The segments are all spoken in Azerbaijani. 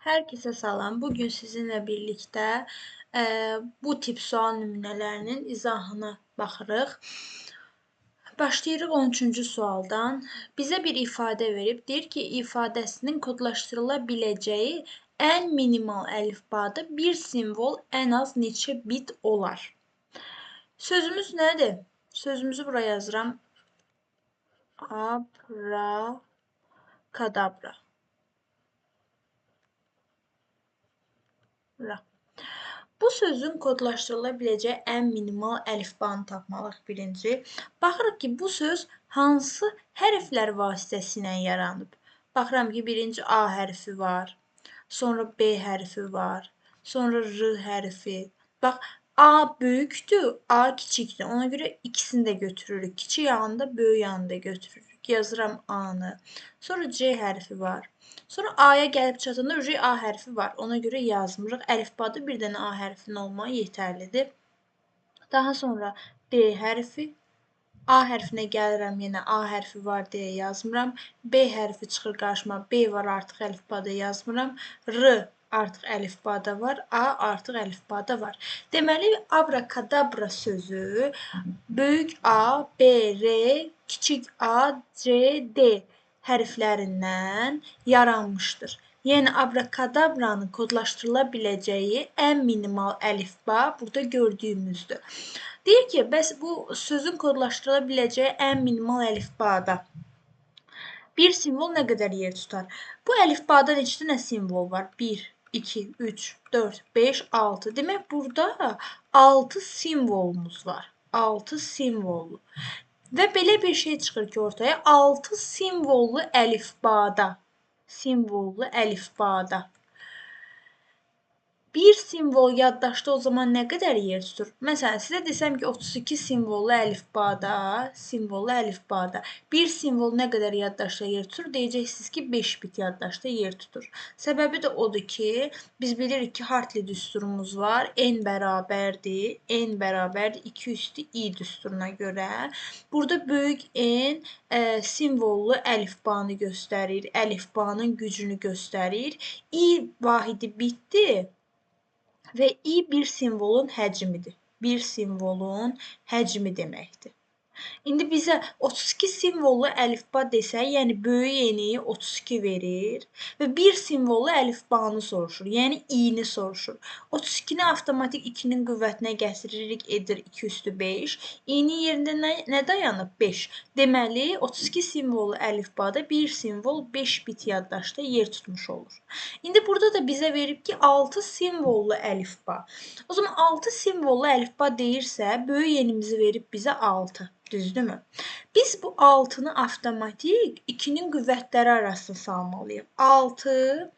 Herkese salam. Bugün sizinle birlikte bu tip sual nümunələrinin izahına baxırıq. Başlayırıq 13-cü sualdan. Bizə bir ifadə verib, deyir ki, ifadəsinin kodlaşdırıla biləcəyi ən minimal əlifbada bir simvol ən az neçə bit olar? Sözümüz nədir? Sözümüzü buraya yazıram. Abrakadabra. Bu sözün kodlaşdırıla biləcəyi ən minimal əlifbanı tapmalıyıq birinci. Baxırıq ki, bu söz hansı hərflər vasitəsilə yaranıb? Baxıram ki, birinci A hərfi var, sonra B hərfi var, sonra R hərfi. Bax, A böyükdür, A kiçikdir. Ona görə ikisini də götürürük. Kiçik yanında, böyük yanında götürürük. Yazıram A-nı. Sonra C hərfi var. Sonra A-ya gəlib çatanda A hərfi var. Ona görə yazmırıq. Əlifbada bir dənə A hərfinin olmağı yetərlidir. Daha sonra B hərfi. A hərfinə gəlirəm, yenə A hərfi var deyə yazmıram. B hərfi çıxır qarşıma. B var, artıq əlifbada yazmıram. R artıq əlifbada var. A artıq əlifbada var. Deməli, abrakadabra sözü böyük A, B, R, kiçik A, C, D hərflərindən yaranmışdır. Yəni, abrakadabranın kodlaşdırıla biləcəyi ən minimal əlifba burada gördüyümüzdür. Deyir ki, bəs bu sözün kodlaşdırıla biləcəyi ən minimal əlifbada bir simvol nə qədər yer tutar? Bu əlifbada neçə dənə simvol var? 1, 2, 3, 4, 5, 6. Demək, burada 6 simvolumuz var. 6 simvollu. Və belə bir şey çıxır ki, ortaya 6 simvollu əlifbada. Bir simvol yaddaşda o zaman nə qədər yer tutur? Məsələn, sizə desəm ki, 32 simvollu əlifbada bir simvol nə qədər yaddaşda yer tutur? Deyəcəksiniz ki, 5 bit yaddaşda yer tutur. Səbəbi də odur ki, biz bilirik ki, Hartley düsturumuz var. N bərabərdir 2 üstü i düsturuna görə. Burada böyük N simvollu əlifbanı göstərir, əlifbanın gücünü göstərir. I vahidi bitdir. Və i bir simvolun həcmidir. Bir simvolun həcmi deməkdir. İndi bizə 32 simvollu əlifba desə, yəni böyük eni 32 verir və bir simvollu əlifbanı soruşur, yəni i-ni soruşur. 32-ni avtomatik 2-nin qüvvətinə gətiririk, edir 2 üstü 5. I-nin yerində nə dayanıb? 5. Deməli, 32 simvollu əlifbada bir simvol 5 bit yaddaşda yer tutmuş olur. İndi burada da bizə verib ki, 6 simvollu əlifba. O zaman 6 simvollu əlifba deyirsə, böyük enimizi verib bizə 6. Düzdürmü? Biz bu 6-nı avtomatik 2-nin qüvvətləri arasına salmalıyıq. 6,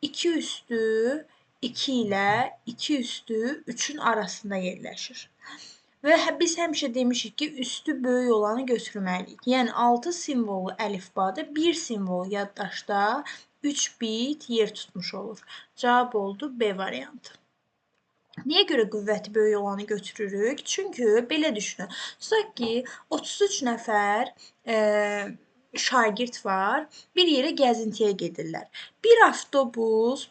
2 üstü 2 ilə 2 üstü 3-ün arasında yerləşir. Və biz həmişə demişik ki, üstü böyük olanı götürməliyik. Yəni, 6 simvollu əlifbada bir simvol yaddaşda 3 bit yer tutmuş olur. Cavab oldu B variantı. Niyə görə qüvvəti böyük olanı götürürük? Çünki belə düşünün. Tutaq ki, 33 nəfər şagird var, bir yerə gəzintiyə gedirlər. Bir avtobus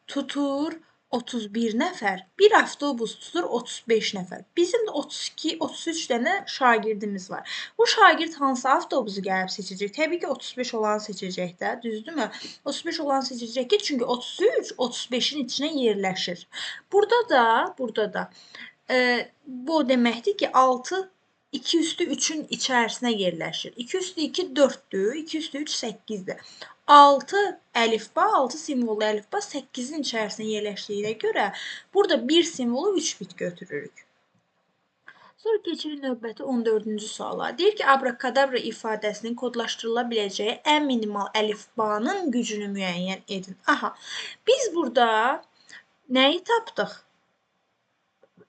tutur 31 nəfər, bir avtobus tutur 35 nəfər. Bizim də 32, 33 dənə şagirdimiz var. Bu şagird hansı avtobusu gəlib seçəcək? Təbii ki, 35 olanı seçəcək də, düzdürmü? 35 olanı seçəcək ki, çünki 33 35-in içinə yerləşir. Burada da bu deməkdir ki, 6 2 üstü 3-ün içərisinə yerləşir. 2 üstü 2 4-dür, 2 üstü 3 8-dir. 6 əlifba, 6 simvollu əlifba 8-in içərisinə yerləşdiyinə görə burada bir simvolu 3 bit götürürük. Sonra keçirik növbəti 14-cü suala. Deyir ki, abrakadabra ifadəsinin kodlaşdırıla biləcəyi ən minimal əlifbanın gücünü müəyyən edin. Aha, biz burada nəyi tapdıq?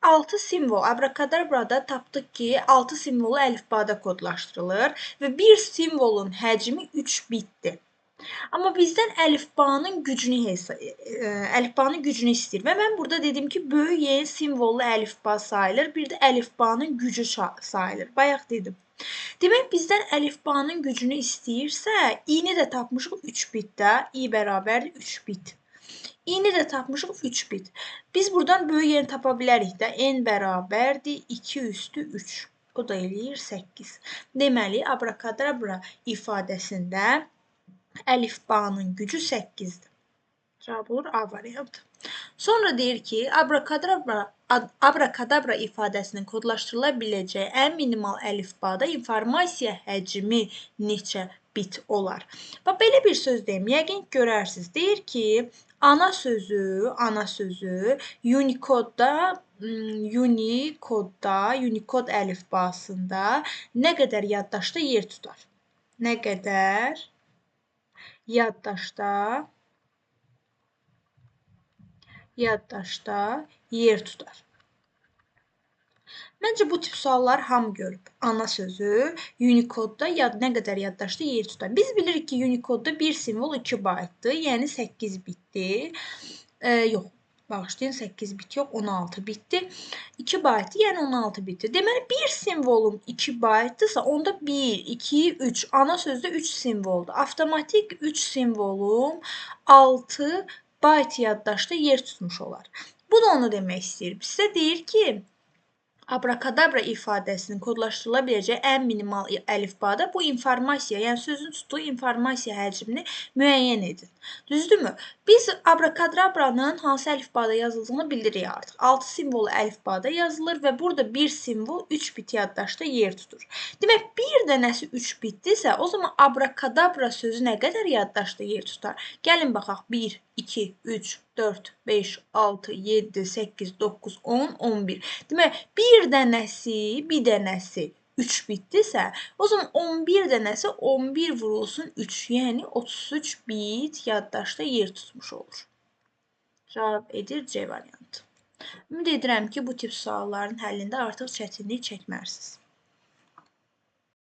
6 simvol. Abrakadabrada tapdıq ki, 6 simvolu əlifbada kodlaşdırılır və bir simvolun həcmi 3 bitdir. Amma bizdən əlifbanın gücünü istəyir və mən burada dedim ki, böyük Y simvollu əlifba sayılır, bir də əlifbanın gücü sayılır. Bayaq dedim. Demək, bizdən əlifbanın gücünü istəyirsə, i-ni də tapmışıq 3 bitdə. i bərabərdir 3 bit. i-ni də tapmışıq 3 bit. Biz buradan böyük yeni tapa bilərik də. n bərabərdir 2 üstü 3. O da eləyir 8. Deməli, abrakadabra ifadəsində əlifbanın gücü 8-dir. Cavab olur A variantı. Sonra deyir ki, abrakadabra ifadəsinin kodlaşdırıla biləcəyi ən minimal əlifbada informasiya həcmi neçə bit olar? Bax, belə bir söz deyim, yəqin görərsiniz. Deyir ki, ana sözü Unicode əlifbasında nə qədər yaddaşda yer tutar? Nə qədər yaddaşda yer tutar. Məncə bu tip suallar hamı görüb. Ana sözü Unicode-da nə qədər yaddaşda yer tutar. Biz bilirik ki, Unicode-da bir simvol 2 baytdır, yəni 8 bitdir. Yox, bağışlayın, 8 bit yox, 16 bitdir. 2 baytdır, yəni 16 bitdir. Deməli, bir simvolum 2 baytdırsa, onda 1, 2, 3. Ana sözdə 3 simvoldur. Avtomatik 3 simvolum 6 bayt yaddaşda yer tutmuş olar. Bu da onu demək istəyir. Bizə deyir ki, abrakadabra ifadəsinin kodlaşdırıla biləcəyi ən minimal əlifbada bu informasiya, yəni sözün tutduğu informasiya həcmini müəyyən edin. Düzdürmü? Biz abrakadabranın hansı əlifbada yazıldığını bilirik artıq. 6 simvolu əlifbada yazılır və burada bir simvol 3 bit yaddaşda yer tutur. Demək, bir dənəsi 3 bitdirsə, o zaman abrakadabra sözü nə qədər yaddaşda yer tutar? Gəlin baxaq. 1, 2, 3, 4, 5, 6, 7, 8, 9, 10, 11. Demək, bir dənəsi 3 bitdirsə, o zaman 11 dənəsi 11 vurulsun 3, yəni 33 bit yaddaşda yer tutmuş olur. Cavab edir C variantı. Ümid edirəm ki, bu tip sualların həllində artıq çətinlik çəkmərsiniz.